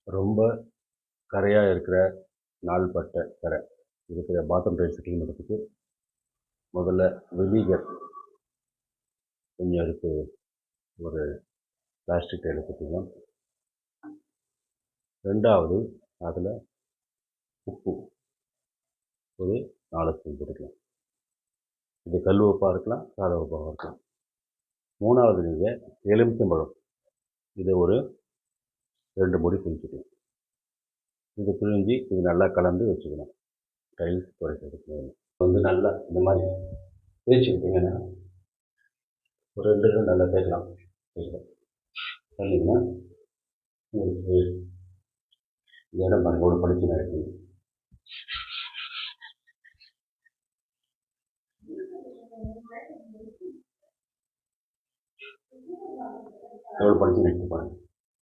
ரொம்ப கரையாக இருக்கிற நாள்பட்ட கரை இருக்கிற பாத்ரூம் டைல்ஸை க்ளீன் பண்ணுறதுக்கு முதல்ல வினிகர் கொஞ்சம் எடுத்து ஒரு பிளாஸ்டிக் டைல் எடுத்துக்கலாம். ரெண்டாவது அதில் உப்பு ஒரு 4 ஸ்பூன் போட்டுக்கலாம். இது கல் உப்பாக இருக்கலாம், சாதா உப்பாக இருக்கலாம். மூணாவது நீங்கள் எலுமிச்சம்பழம் இதை ஒரு 2 மூடி பிழிஞ்சிக்கலாம். இது பிழிஞ்சு இது நல்லா கலந்து வச்சுக்கணும். டைல்ஸ் துடைக்கிறதுக்கு நல்லா இந்த மாதிரி தேய்ச்சிக்கிட்டிங்கன்னா ஒரு 2 நல்லா தேய்க்கலாம். தண்ணிங்கன்னா உங்களுக்கு இடம் பாருங்க படிச்சு நடக்குது. எவ்வளோ படிச்சு நினைக்க பாருங்க.